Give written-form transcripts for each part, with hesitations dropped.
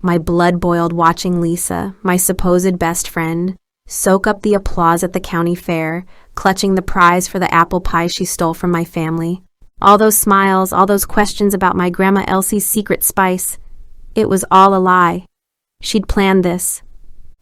My blood boiled watching Lisa, my supposed best friend, soak up the applause at the county fair, clutching the prize for the apple pie she stole from my family. All those smiles, all those questions about my Grandma Elsie's secret spice. It was all a lie. She'd planned this.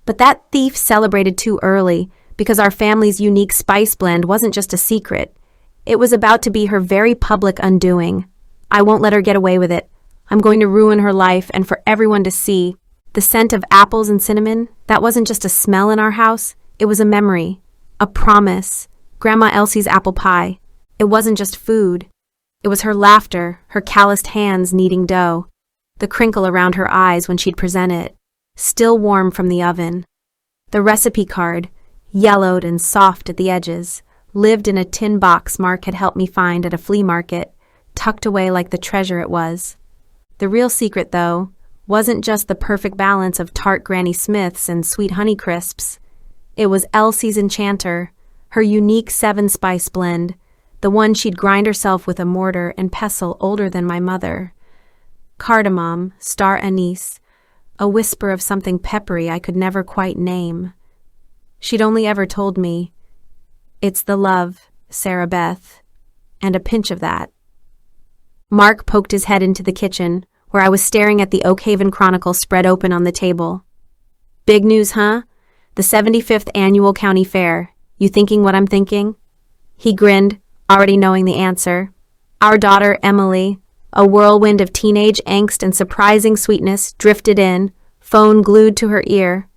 But that thief celebrated too early, because our family's unique spice blend wasn't just a secret. It was about to be her very public undoing. I won't let her get away with it. I'm going to ruin her life and for everyone to see. The scent of apples and cinnamon, that wasn't just a smell in our house. It was a memory, a promise. Grandma Elsie's apple pie. It wasn't just food. It was her laughter, her calloused hands kneading dough, the crinkle around her eyes when she'd present it, still warm from the oven. The recipe card, yellowed and soft at the edges, lived in a tin box Mark had helped me find at a flea market, tucked away like the treasure it was. The real secret, though, wasn't just the perfect balance of tart Granny Smiths and sweet Honey Crisps. It was Elsie's enchanter, her unique 7-spice blend, the one she'd grind herself with a mortar and pestle older than my mother. Cardamom, star anise, a whisper of something peppery I could never quite name. She'd only ever told me, "It's the love, Sarah Beth," and a pinch of that. Mark poked his head into the kitchen, where I was staring at the Oak Haven Chronicle spread open on the table. "Big news, huh? The 75th Annual County Fair. You thinking what I'm thinking?" He grinned, already knowing the answer. Our daughter, Emily, a whirlwind of teenage angst and surprising sweetness, drifted in, phone glued to her ear.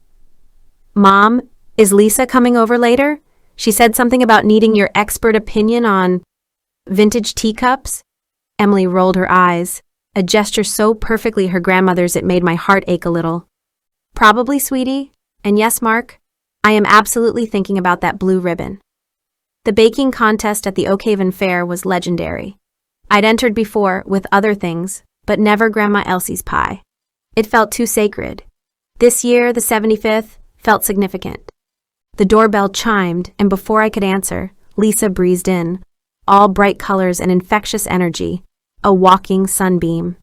"Mom, is Lisa coming over later? She said something about needing your expert opinion on vintage teacups." Emily rolled her eyes, a gesture so perfectly her grandmother's it made my heart ache a little. "Probably, sweetie. And yes, Mark, I am absolutely thinking about that blue ribbon." The baking contest at the Oak Haven Fair was legendary. I'd entered before with other things, but never Grandma Elsie's pie. It felt too sacred. This year, the 75th, felt significant. The doorbell chimed, and before I could answer, Lisa breezed in, all bright colors and infectious energy, a walking sunbeam.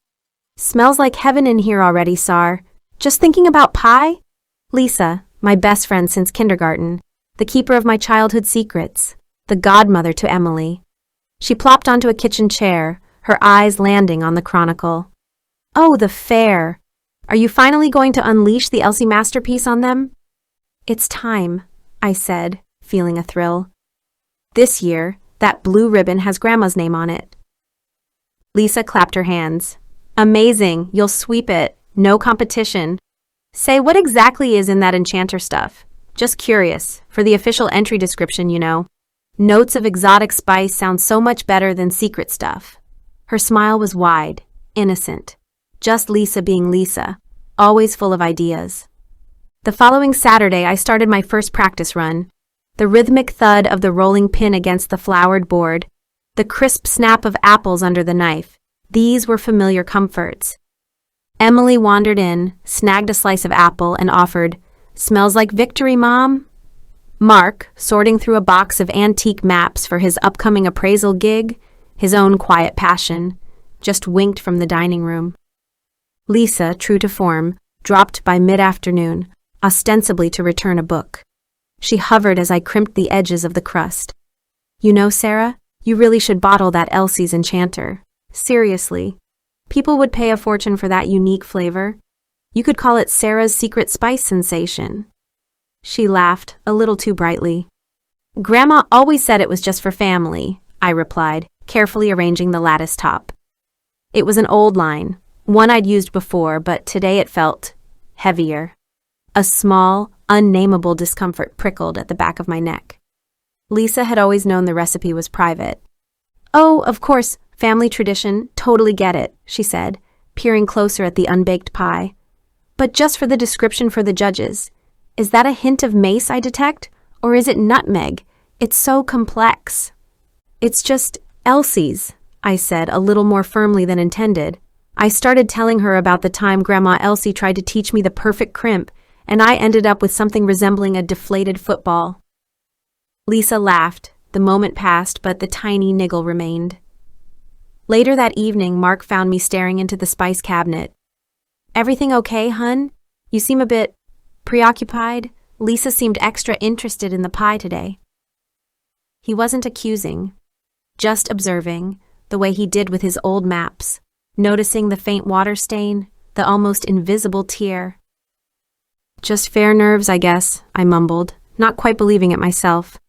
"Smells like heaven in here already, Sar. Just thinking about pie?" Lisa, my best friend since kindergarten, the keeper of my childhood secrets, the godmother to Emily. She plopped onto a kitchen chair, her eyes landing on the Chronicle. "Oh, the fair. Are you finally going to unleash the Elsie masterpiece on them?" "It's time," I said, feeling a thrill. "This year, that blue ribbon has Grandma's name on it." Lisa clapped her hands. "Amazing, you'll sweep it. No competition. Say, what exactly is in that enchanter stuff? Just curious, for the official entry description, you know. Notes of exotic spice sound so much better than secret stuff." Her smile was wide, innocent. Just Lisa being Lisa, always full of ideas. The following Saturday, I started my first practice run. The rhythmic thud of the rolling pin against the floured board, the crisp snap of apples under the knife, these were familiar comforts. Emily wandered in, snagged a slice of apple, and offered, "Smells like victory, Mom." Mark, sorting through a box of antique maps for his upcoming appraisal gig, his own quiet passion, just winked from the dining room. Lisa, true to form, dropped by mid-afternoon, ostensibly to return a book. She hovered as I crimped the edges of the crust. "You know, Sarah, you really should bottle that Elsie's Enchanter. Seriously. People would pay a fortune for that unique flavor. You could call it Sarah's secret spice sensation." She laughed, a little too brightly. "Grandma always said it was just for family," I replied, carefully arranging the lattice top. It was an old line, one I'd used before, but today it felt heavier. A small, unnameable discomfort prickled at the back of my neck. Lisa had always known the recipe was private. "Oh, of course, family tradition, totally get it," she said, peering closer at the unbaked pie. "But just for the description for the judges, is that a hint of mace I detect, or is it nutmeg? It's so complex." "It's just Elsie's," I said, a little more firmly than intended. I started telling her about the time Grandma Elsie tried to teach me the perfect crimp, and I ended up with something resembling a deflated football. Lisa laughed. The moment passed, but the tiny niggle remained. Later that evening, Mark found me staring into the spice cabinet. Everything okay, hun? You seem a bit preoccupied. Lisa seemed extra interested in the pie today. He wasn't accusing, just observing, the way he did with his old maps, noticing the faint water stain, the almost invisible tear. Just fair nerves, I guess, I mumbled, not quite believing it myself.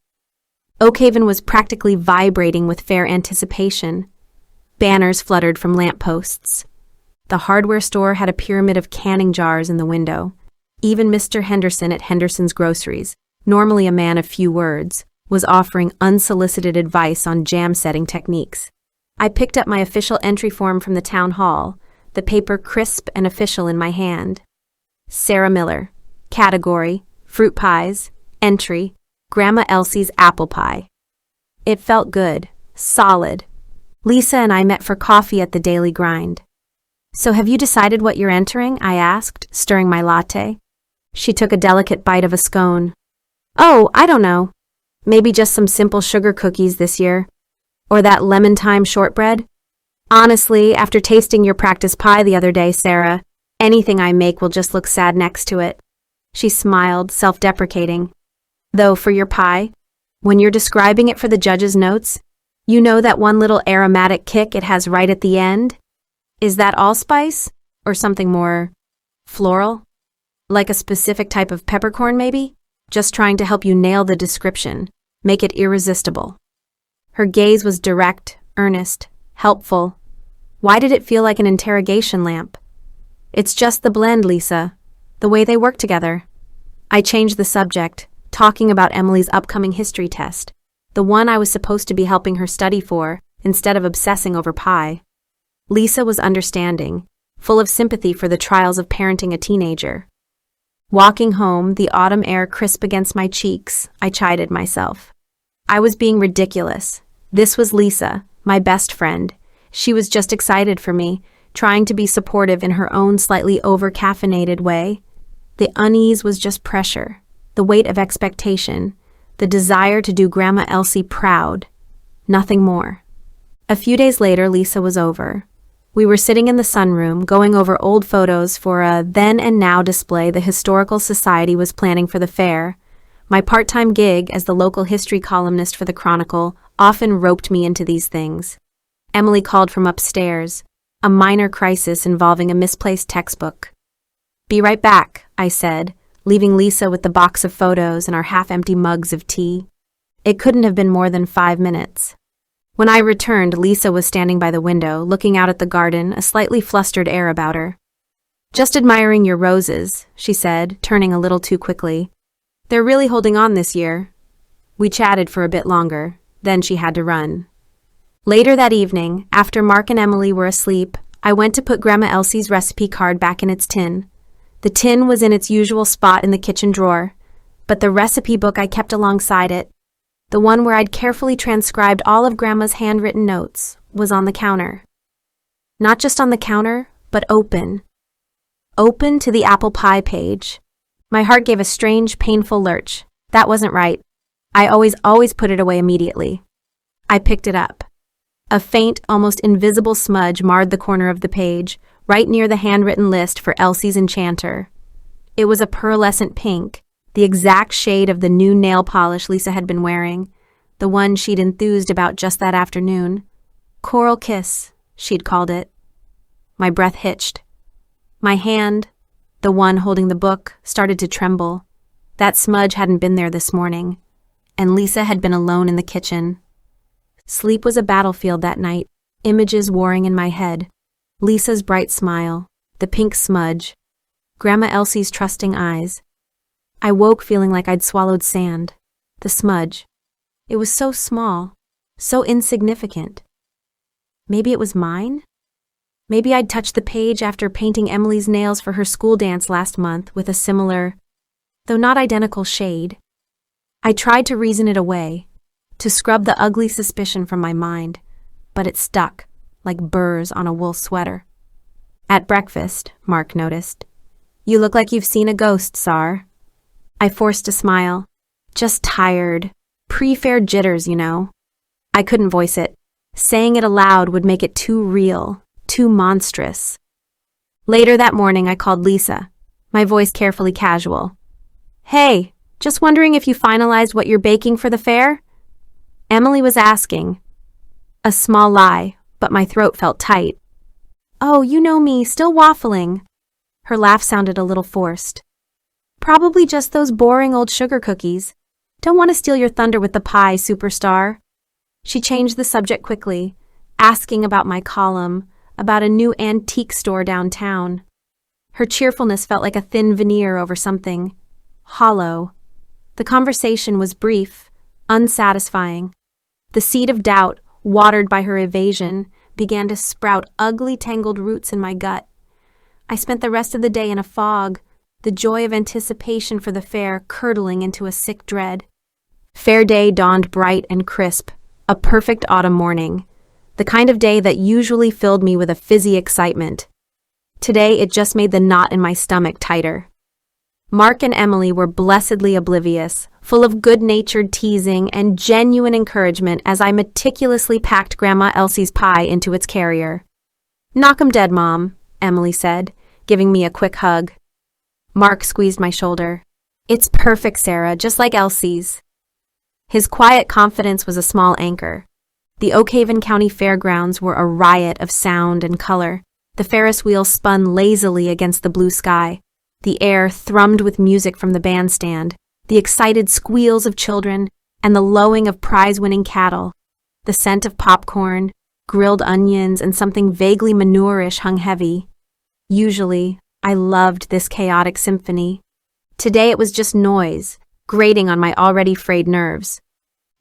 Oakhaven was practically vibrating with fair anticipation. Banners fluttered from lampposts. The hardware store had a pyramid of canning jars in the window. Even Mr. Henderson at Henderson's Groceries, normally a man of few words, was offering unsolicited advice on jam-setting techniques. I picked up my official entry form from the town hall, the paper crisp and official in my hand. Sarah Miller. Category, fruit pies. Entry, Grandma Elsie's apple pie. It felt good, solid. Lisa and I met for coffee at the Daily Grind. So have you decided what you're entering? I asked, stirring my latte. She took a delicate bite of a scone. Oh, I don't know. Maybe just some simple sugar cookies this year. Or that lemon thyme shortbread. Honestly, after tasting your practice pie the other day, Sarah, anything I make will just look sad next to it. She smiled, self-deprecating. Though for your pie, when you're describing it for the judge's notes, you know that one little aromatic kick it has right at the end? Is that allspice? Or something more floral? Like a specific type of peppercorn, maybe? Just trying to help you nail the description, make it irresistible. Her gaze was direct, earnest, helpful. Why did it feel like an interrogation lamp? It's just the blend, Lisa. The way they work together. I changed the subject, talking about Emily's upcoming history test, the one I was supposed to be helping her study for, instead of obsessing over pie. Lisa was understanding, full of sympathy for the trials of parenting a teenager. Walking home, the autumn air crisp against my cheeks, I chided myself. I was being ridiculous. This was Lisa, my best friend. She was just excited for me, trying to be supportive in her own slightly over-caffeinated way. The unease was just pressure, the weight of expectation, the desire to do Grandma Elsie proud. Nothing more. A few days later, Lisa was over. We were sitting in the sunroom, going over old photos for a then and now display the Historical Society was planning for the fair. My part-time gig as the local history columnist for the Chronicle often roped me into these things. Emily called from upstairs, a minor crisis involving a misplaced textbook. Be right back, I said, leaving Lisa with the box of photos and our half-empty mugs of tea. It couldn't have been more than 5 minutes. When I returned, Lisa was standing by the window, looking out at the garden, a slightly flustered air about her. Just admiring your roses, she said, turning a little too quickly. They're really holding on this year. We chatted for a bit longer, then she had to run. Later that evening, after Mark and Emily were asleep, I went to put Grandma Elsie's recipe card back in its tin. The tin was in its usual spot in the kitchen drawer, but the recipe book I kept alongside it, the one where I'd carefully transcribed all of Grandma's handwritten notes, was on the counter. Not just on the counter, but open. Open to the apple pie page. My heart gave a strange, painful lurch. That wasn't right. I always put it away immediately. I picked it up. A faint, almost invisible smudge marred the corner of the page, right near the handwritten list for Elsie's enchanter. It was a pearlescent pink, the exact shade of the new nail polish Lisa had been wearing, the one she'd enthused about just that afternoon. Coral Kiss, she'd called it. My breath hitched. My hand, the one holding the book, started to tremble. That smudge hadn't been there this morning, and Lisa had been alone in the kitchen. Sleep was a battlefield that night, images warring in my head. Lisa's bright smile, the pink smudge, Grandma Elsie's trusting eyes. I woke feeling like I'd swallowed sand. The smudge. It was so small, so insignificant. Maybe it was mine? Maybe I'd touched the page after painting Emily's nails for her school dance last month with a similar, though not identical shade. I tried to reason it away, to scrub the ugly suspicion from my mind, but it stuck, like burrs on a wool sweater. At breakfast, Mark noticed. You look like you've seen a ghost, Sar. I forced a smile. Just tired. Pre-fair jitters, you know. I couldn't voice it. Saying it aloud would make it too real, too monstrous. Later that morning, I called Lisa, my voice carefully casual. "Hey, just wondering if you finalized what you're baking for the fair?" Emily was asking. A small lie, but my throat felt tight. "Oh, you know me, still waffling." Her laugh sounded a little forced. "Probably just those boring old sugar cookies. Don't want to steal your thunder with the pie, superstar." She changed the subject quickly, asking about my column, about a new antique store downtown. Her cheerfulness felt like a thin veneer over something hollow. The conversation was brief, unsatisfying. The seed of doubt, watered by her evasion, began to sprout ugly tangled roots in my gut. I spent the rest of the day in a fog, the joy of anticipation for the fair curdling into a sick dread. Fair day dawned bright and crisp, a perfect autumn morning, the kind of day that usually filled me with a fizzy excitement. Today it just made the knot in my stomach tighter. Mark and Emily were blessedly oblivious, full of good-natured teasing and genuine encouragement as I meticulously packed Grandma Elsie's pie into its carrier. "Knock 'em dead, Mom," Emily said, giving me a quick hug. Mark squeezed my shoulder. "It's perfect, Sarah, just like Elsie's." His quiet confidence was a small anchor. The Oakhaven County Fairgrounds were a riot of sound and color. The Ferris wheel spun lazily against the blue sky. The air thrummed with music from the bandstand, the excited squeals of children, and the lowing of prize-winning cattle. The scent of popcorn, grilled onions, and something vaguely manure-ish hung heavy. Usually, I loved this chaotic symphony. Today it was just noise, grating on my already frayed nerves.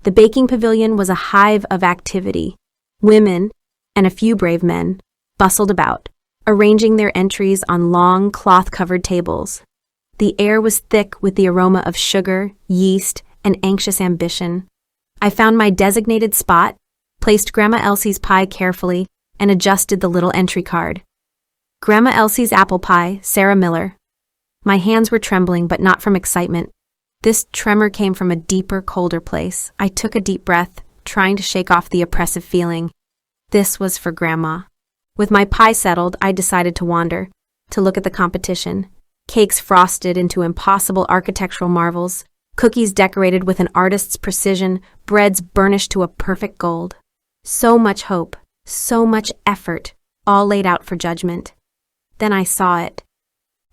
The baking pavilion was a hive of activity. Women, and a few brave men, bustled about, arranging their entries on long, cloth-covered tables. The air was thick with the aroma of sugar, yeast, and anxious ambition. I found my designated spot, placed Grandma Elsie's pie carefully, and adjusted the little entry card. Grandma Elsie's apple pie, Sarah Miller. My hands were trembling, but not from excitement. This tremor came from a deeper, colder place. I took a deep breath, trying to shake off the oppressive feeling. This was for Grandma. With my pie settled, I decided to wander, to look at the competition. Cakes frosted into impossible architectural marvels, cookies decorated with an artist's precision, breads burnished to a perfect gold. So much hope, so much effort, all laid out for judgment. Then I saw it.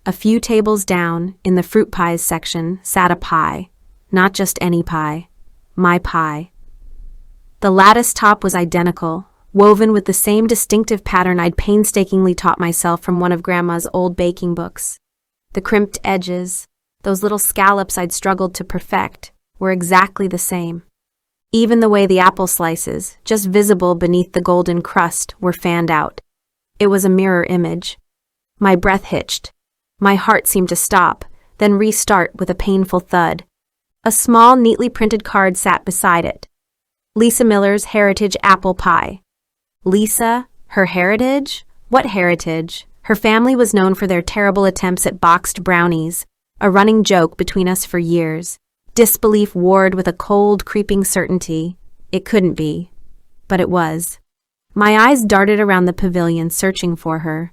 A few tables down, in the fruit pies section, sat a pie. Not just any pie. My pie. The lattice top was identical, woven with the same distinctive pattern I'd painstakingly taught myself from one of Grandma's old baking books. The crimped edges, those little scallops I'd struggled to perfect, were exactly the same. Even the way the apple slices, just visible beneath the golden crust, were fanned out. It was a mirror image. My breath hitched. My heart seemed to stop, then restart with a painful thud. A small, neatly printed card sat beside it. Lisa Miller's Heritage Apple Pie. Lisa? Her heritage? What heritage? Her family was known for their terrible attempts at boxed brownies, a running joke between us for years. Disbelief warred with a cold, creeping certainty. It couldn't be. But it was. My eyes darted around the pavilion, searching for her.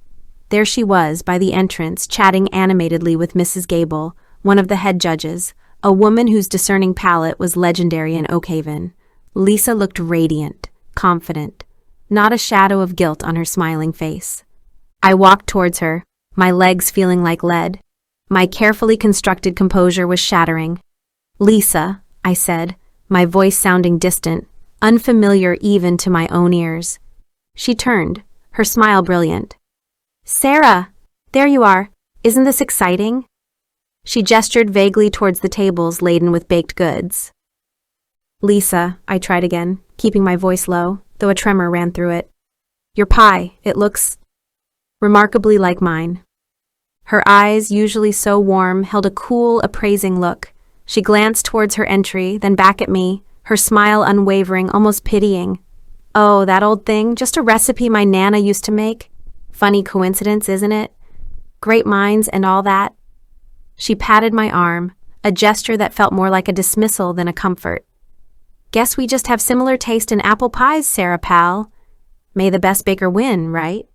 There she was, by the entrance, chatting animatedly with Mrs. Gable, one of the head judges, a woman whose discerning palate was legendary in Oakhaven. Lisa looked radiant, confident, not a shadow of guilt on her smiling face. I walked towards her, my legs feeling like lead. My carefully constructed composure was shattering. "Lisa," I said, my voice sounding distant, unfamiliar even to my own ears. She turned, her smile brilliant. "Sarah, there you are. Isn't this exciting?" She gestured vaguely towards the tables laden with baked goods. "Lisa," I tried again, keeping my voice low, though a tremor ran through it. "Your pie, it looks remarkably like mine." Her eyes, usually so warm, held a cool, appraising look. She glanced towards her entry, then back at me, her smile unwavering, almost pitying. "Oh, that old thing, just a recipe my Nana used to make. Funny coincidence, isn't it? Great minds and all that." She patted my arm, a gesture that felt more like a dismissal than a comfort. "Guess we just have similar taste in apple pies, Sarah pal. May the best baker win, right?"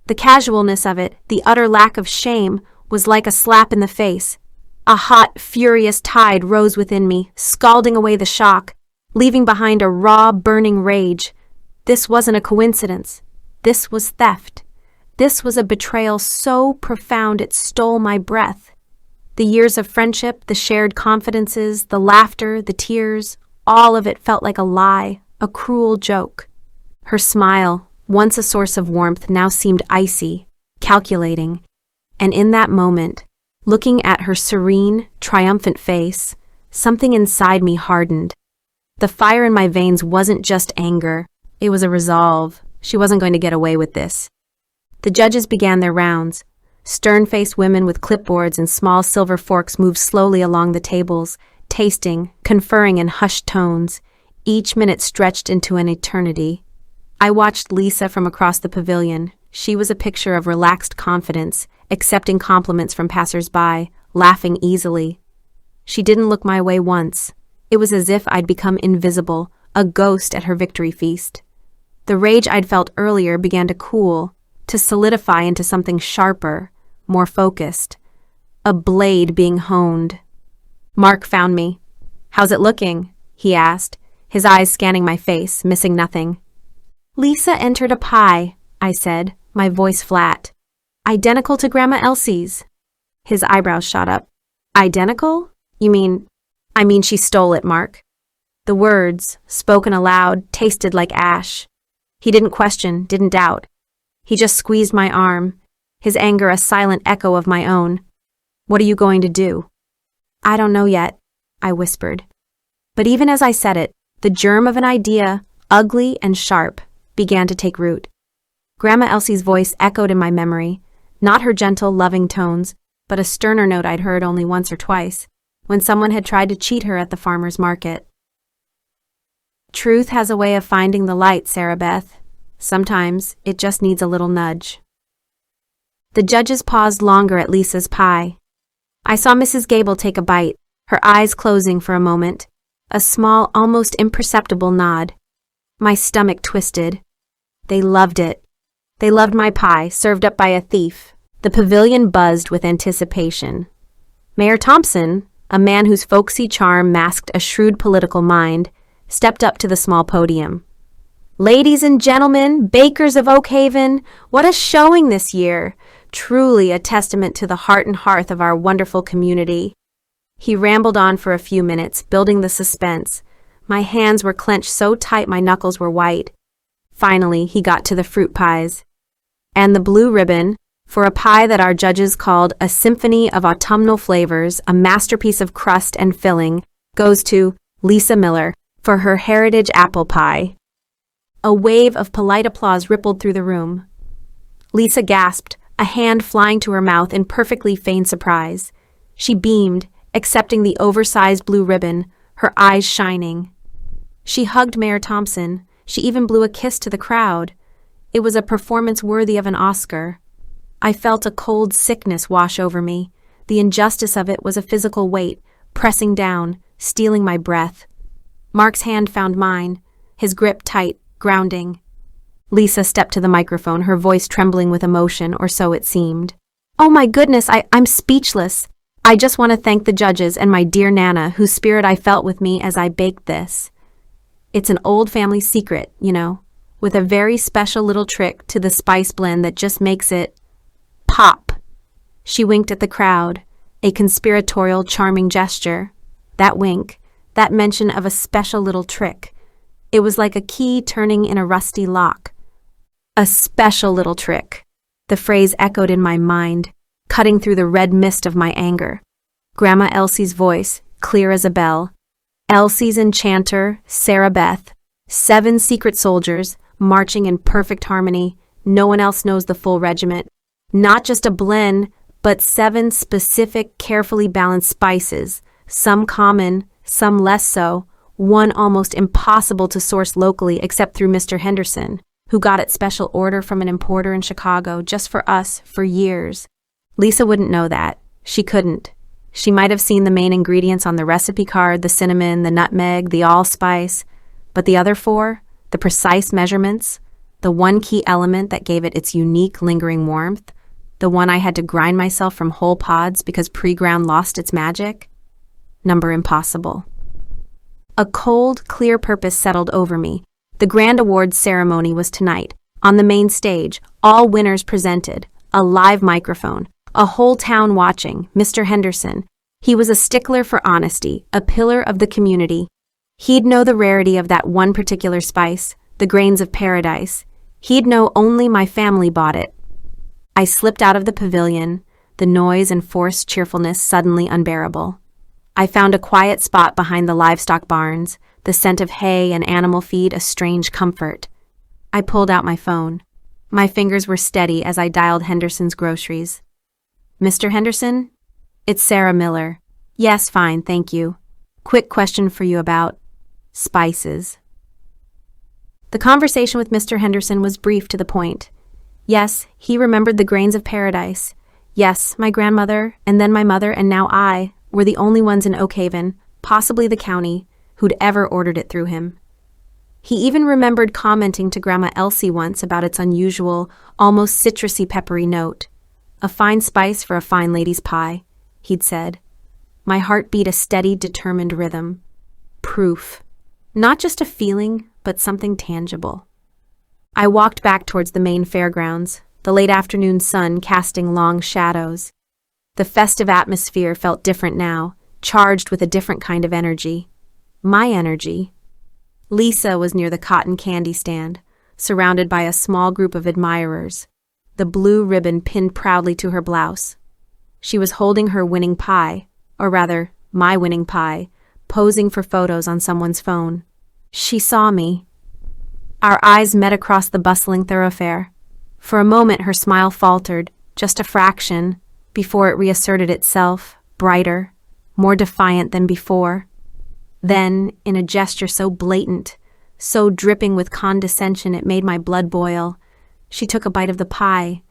The casualness of it, the utter lack of shame, was like a slap in the face. A hot, furious tide rose within me, scalding away the shock, leaving behind a raw, burning rage. This wasn't a coincidence. This was theft. This was a betrayal so profound it stole my breath. The years of friendship, the shared confidences, the laughter, the tears, all of it felt like a lie, a cruel joke. Her smile, once a source of warmth, now seemed icy, calculating. And in that moment, looking at her serene, triumphant face, something inside me hardened. The fire in my veins wasn't just anger, it was a resolve. She wasn't going to get away with this. The judges began their rounds. Stern-faced women with clipboards and small silver forks moved slowly along the tables, tasting, conferring in hushed tones. Each minute stretched into an eternity. I watched Lisa from across the pavilion. She was a picture of relaxed confidence, accepting compliments from passers-by, laughing easily. She didn't look my way once. It was as if I'd become invisible, a ghost at her victory feast. The rage I'd felt earlier began to cool, to solidify into something sharper, more focused. A blade being honed. Mark found me. "How's it looking?" he asked, his eyes scanning my face, missing nothing. "Lisa entered a pie," I said, my voice flat. "Identical to Grandma Elsie's." His eyebrows shot up. "Identical? I mean she stole it, Mark." The words, spoken aloud, tasted like ash. He didn't question, didn't doubt. He just squeezed my arm, his anger a silent echo of my own. "What are you going to do?" "I don't know yet," I whispered. But even as I said it, the germ of an idea, ugly and sharp, began to take root. Grandma Elsie's voice echoed in my memory, not her gentle, loving tones, but a sterner note I'd heard only once or twice, when someone had tried to cheat her at the farmer's market. "Truth has a way of finding the light, Sarah Beth. Sometimes it just needs a little nudge." The judges paused longer at Lisa's pie. I saw Mrs. Gable take a bite, her eyes closing for a moment, a small, almost imperceptible nod. My stomach twisted. They loved it. They loved my pie, served up by a thief. The pavilion buzzed with anticipation. Mayor Thompson, a man whose folksy charm masked a shrewd political mind, stepped up to the small podium. "Ladies and gentlemen, bakers of Oak Haven, what a showing this year! Truly a testament to the heart and hearth of our wonderful community." He rambled on for a few minutes, building the suspense. My hands were clenched so tight my knuckles were white. Finally, he got to the fruit pies. "And the blue ribbon, for a pie that our judges called a symphony of autumnal flavors, a masterpiece of crust and filling, goes to Lisa Miller for her heritage apple pie." A wave of polite applause rippled through the room. Lisa gasped, a hand flying to her mouth in perfectly feigned surprise. She beamed, accepting the oversized blue ribbon, her eyes shining. She hugged Mayor Thompson. She even blew a kiss to the crowd. It was a performance worthy of an Oscar. I felt a cold sickness wash over me. The injustice of it was a physical weight, pressing down, stealing my breath. Mark's hand found mine, his grip tight, grounding. Lisa stepped to the microphone, her voice trembling with emotion, or so it seemed. "Oh my goodness, I'm speechless. I just want to thank the judges and my dear Nana, whose spirit I felt with me as I baked this. It's an old family secret, with a very special little trick to the spice blend that just makes it pop." She winked at the crowd, a conspiratorial, charming gesture. That wink, that mention of a special little trick. It was like a key turning in a rusty lock. A special little trick. The phrase echoed in my mind, cutting through the red mist of my anger. Grandma Elsie's voice, clear as a bell. Elsie's enchanter, Sarah Beth. 7 secret soldiers, marching in perfect harmony. No one else knows the full regiment. Not just a blend, but 7 specific, carefully balanced spices, some common, some less so, one almost impossible to source locally except through Mr. Henderson, who got it special order from an importer in Chicago just for us for years. Lisa wouldn't know that. She couldn't. She might have seen the main ingredients on the recipe card, the cinnamon, the nutmeg, the allspice, but the other 4, the precise measurements, the one key element that gave it its unique, lingering warmth, the one I had to grind myself from whole pods because pre-ground lost its magic? Number impossible. A cold, clear purpose settled over me. The grand awards ceremony was tonight. On the main stage, all winners presented, a live microphone, a whole town watching, Mr. Henderson. He was a stickler for honesty, a pillar of the community. He'd know the rarity of that one particular spice, the grains of paradise. He'd know only my family bought it. I slipped out of the pavilion, the noise and forced cheerfulness suddenly unbearable. I found a quiet spot behind the livestock barns, the scent of hay and animal feed a strange comfort. I pulled out my phone. My fingers were steady as I dialed Henderson's groceries. Mr. Henderson? It's Sarah Miller. Yes, fine, thank you. Quick question for you about spices. The conversation with Mr. Henderson was brief to the point. Yes, he remembered the grains of paradise. Yes, my grandmother, and then my mother, and now I, were the only ones in Oakhaven, possibly the county, who'd ever ordered it through him. He even remembered commenting to Grandma Elsie once about its unusual, almost citrusy peppery note. A fine spice for a fine lady's pie, he'd said. My heart beat a steady, determined rhythm. Proof. Not just a feeling, but something tangible. I walked back towards the main fairgrounds, the late afternoon sun casting long shadows. The festive atmosphere felt different now, charged with a different kind of energy. My energy. Lisa was near the cotton candy stand, surrounded by a small group of admirers, the blue ribbon pinned proudly to her blouse. She was holding her winning pie, or rather, my winning pie, posing for photos on someone's phone. She saw me. Our eyes met across the bustling thoroughfare. For a moment her smile faltered, just a fraction, before it reasserted itself, brighter, more defiant than before. Then, in a gesture so blatant, so dripping with condescension it made my blood boil, she took a bite of the pie,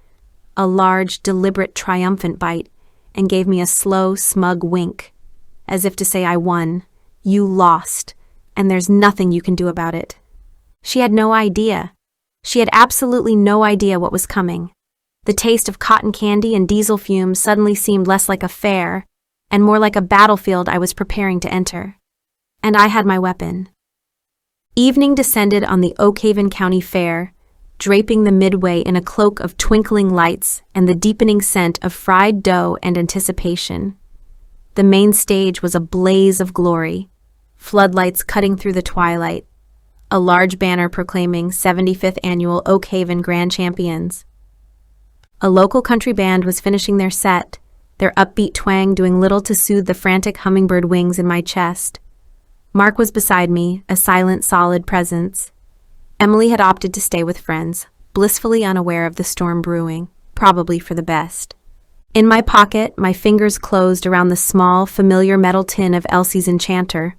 a large, deliberate, triumphant bite, and gave me a slow, smug wink, as if to say I won, you lost, and there's nothing you can do about it. She had no idea. She had absolutely no idea what was coming. The taste of cotton candy and diesel fumes suddenly seemed less like a fair, and more like a battlefield I was preparing to enter. And I had my weapon. Evening descended on the Oakhaven County Fair, draping the midway in a cloak of twinkling lights and the deepening scent of fried dough and anticipation. The main stage was a blaze of glory, floodlights cutting through the twilight, a large banner proclaiming 75th Annual Oakhaven Grand Champions. A local country band was finishing their set, their upbeat twang doing little to soothe the frantic hummingbird wings in my chest. Mark was beside me, a silent, solid presence. Emily had opted to stay with friends, blissfully unaware of the storm brewing, probably for the best. In my pocket, my fingers closed around the small, familiar metal tin of Elsie's Enchanter.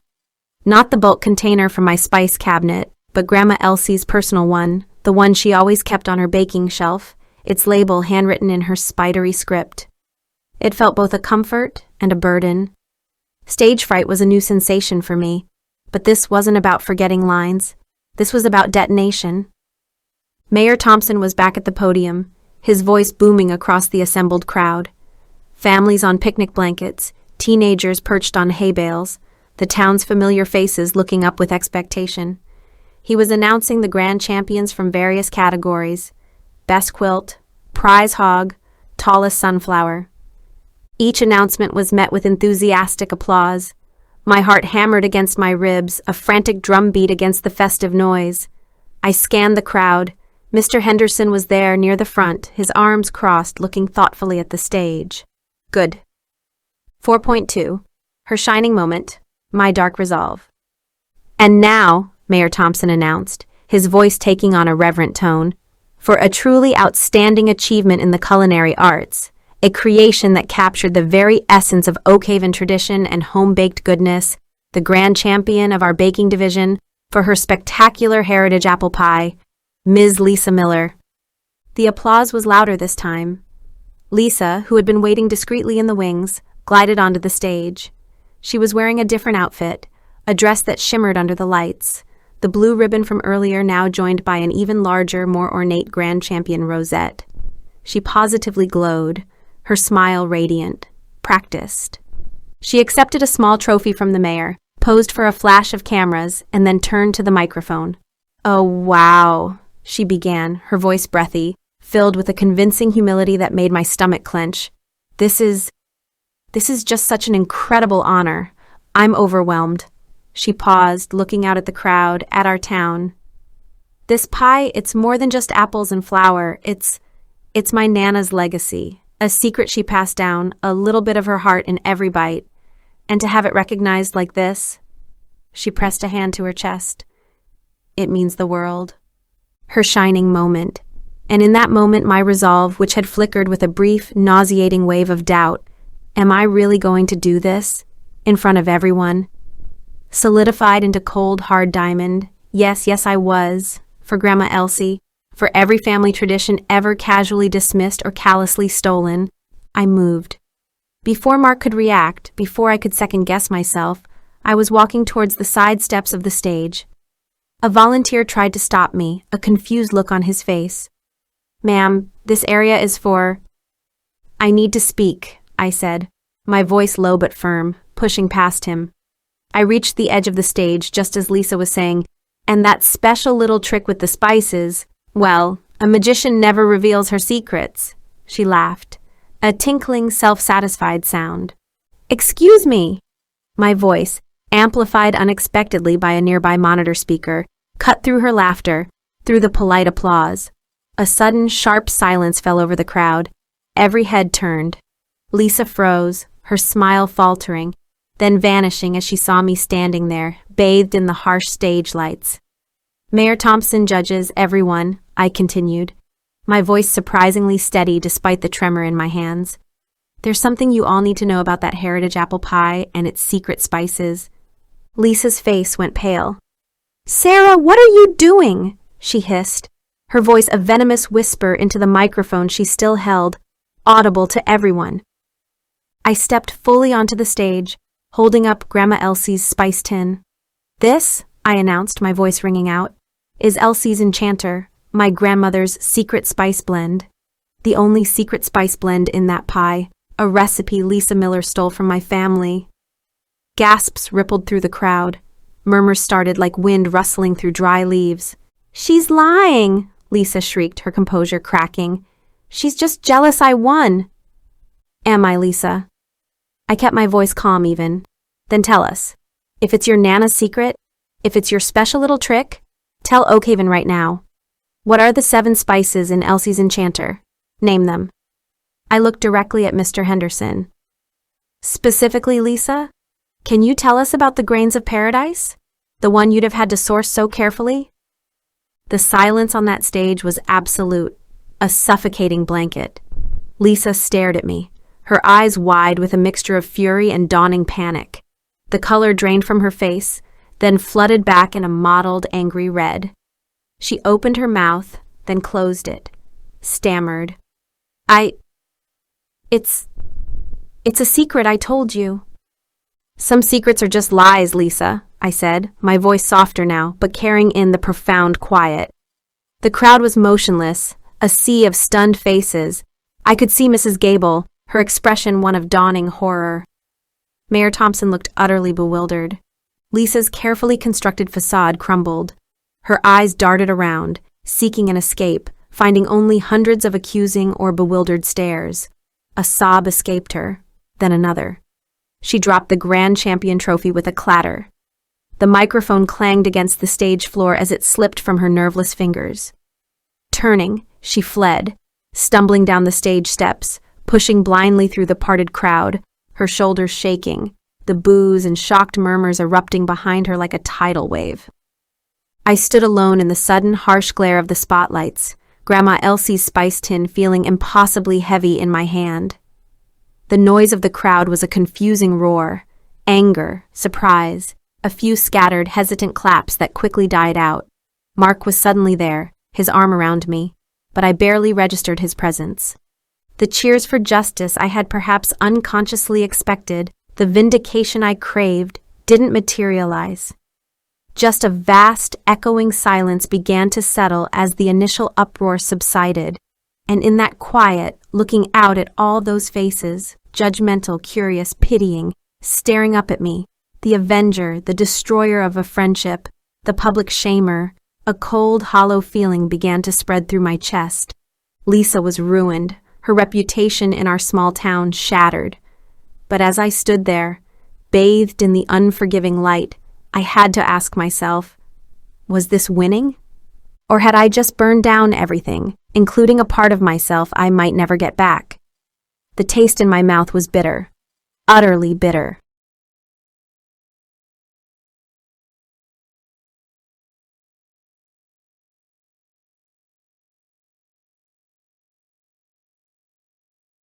Not the bulk container from my spice cabinet, but Grandma Elsie's personal one, the one she always kept on her baking shelf, its label handwritten in her spidery script. It felt both a comfort and a burden. Stage fright was a new sensation for me, but this wasn't about forgetting lines. This was about detonation. Mayor Thompson was back at the podium, his voice booming across the assembled crowd. Families on picnic blankets, teenagers perched on hay bales, the town's familiar faces looking up with expectation. He was announcing the grand champions from various categories: best quilt, prize hog, tallest sunflower. Each announcement was met with enthusiastic applause. My heart hammered against my ribs, a frantic drumbeat against the festive noise. I scanned the crowd. Mr. Henderson was there near the front, his arms crossed, looking thoughtfully at the stage. Good. 4.2. Her shining moment. My dark resolve. And now, Mayor Thompson announced, his voice taking on a reverent tone, for a truly outstanding achievement in the culinary arts, a creation that captured the very essence of Oakhaven tradition and home-baked goodness, the grand champion of our baking division, for her spectacular heritage apple pie, Ms. Lisa Miller. The applause was louder this time. Lisa, who had been waiting discreetly in the wings, glided onto the stage. She was wearing a different outfit, a dress that shimmered under the lights, the blue ribbon from earlier now joined by an even larger, more ornate Grand Champion rosette. She positively glowed, her smile radiant, practiced. She accepted a small trophy from the mayor, posed for a flash of cameras, and then turned to the microphone. "Oh, wow," she began, her voice breathy, filled with a convincing humility that made my stomach clench. This is just such an incredible honor. I'm overwhelmed." She paused, looking out at the crowd, at our town. "This pie, it's more than just apples and flour. It's my Nana's legacy, a secret she passed down, a little bit of her heart in every bite. And to have it recognized like this," she pressed a hand to her chest, "it means the world." Her shining moment. And in that moment, my resolve, which had flickered with a brief, nauseating wave of doubt, am I really going to do this? In front of everyone? Solidified into cold, hard diamond. Yes, I was. For Grandma Elsie. For every family tradition ever casually dismissed or callously stolen. I moved. Before Mark could react, before I could second-guess myself, I was walking towards the side steps of the stage. A volunteer tried to stop me, a confused look on his face. "Ma'am, this area is for—" "I need to speak," I said, my voice low but firm, pushing past him. I reached the edge of the stage just as Lisa was saying, "And that special little trick with the spices, well, a magician never reveals her secrets." She laughed, a tinkling, self-satisfied sound. "Excuse me!" My voice, amplified unexpectedly by a nearby monitor speaker, cut through her laughter, through the polite applause. A sudden, sharp silence fell over the crowd. Every head turned. Lisa froze, her smile faltering, then vanishing as she saw me standing there, bathed in the harsh stage lights. "Mayor Thompson judges everyone," I continued, my voice surprisingly steady despite the tremor in my hands. "There's something you all need to know about that heritage apple pie and its secret spices." Lisa's face went pale. "Sarah, what are you doing?" she hissed, her voice a venomous whisper into the microphone she still held, audible to everyone. I stepped fully onto the stage, holding up Grandma Elsie's spice tin. "This," I announced, my voice ringing out, "is Elsie's Enchanter, my grandmother's secret spice blend. The only secret spice blend in that pie, a recipe Lisa Miller stole from my family." Gasps rippled through the crowd. Murmurs started like wind rustling through dry leaves. "She's lying!" Lisa shrieked, her composure cracking. "She's just jealous I won." "Am I, Lisa?" I kept my voice calm even. "Then tell us. If it's your Nana's secret, if it's your special little trick, tell Oakhaven right now. What are the 7 spices in Elsie's Enchanter? Name them." I looked directly at Mr. Henderson. "Specifically, Lisa? Can you tell us about the grains of paradise? The one you'd have had to source so carefully?" The silence on that stage was absolute, a suffocating blanket. Lisa stared at me, her eyes wide with a mixture of fury and dawning panic. The color drained from her face, then flooded back in a mottled, angry red. She opened her mouth, then closed it, stammered. It's a secret, I told you." "Some secrets are just lies, Lisa," I said, my voice softer now, but carrying in the profound quiet. The crowd was motionless, a sea of stunned faces. I could see Mrs. Gable, her expression one of dawning horror. Mayor Thompson looked utterly bewildered. Lisa's carefully constructed facade crumbled. Her eyes darted around, seeking an escape, finding only hundreds of accusing or bewildered stares. A sob escaped her, then another. She dropped the Grand Champion trophy with a clatter. The microphone clanged against the stage floor as it slipped from her nerveless fingers. Turning, she fled, stumbling down the stage steps, pushing blindly through the parted crowd, her shoulders shaking, the boos and shocked murmurs erupting behind her like a tidal wave. I stood alone in the sudden, harsh glare of the spotlights, Grandma Elsie's spice tin feeling impossibly heavy in my hand. The noise of the crowd was a confusing roar, anger, surprise, a few scattered, hesitant claps that quickly died out. Mark was suddenly there, his arm around me, but I barely registered his presence. The cheers for justice I had perhaps unconsciously expected, the vindication I craved, didn't materialize. Just a vast, echoing silence began to settle as the initial uproar subsided, and in that quiet, looking out at all those faces, judgmental, curious, pitying, staring up at me, the avenger, the destroyer of a friendship, the public shamer, a cold, hollow feeling began to spread through my chest. Lisa was ruined, her reputation in our small town shattered. But as I stood there, bathed in the unforgiving light, I had to ask myself, was this winning? Or had I just burned down everything, including a part of myself I might never get back? The taste in my mouth was bitter, utterly bitter.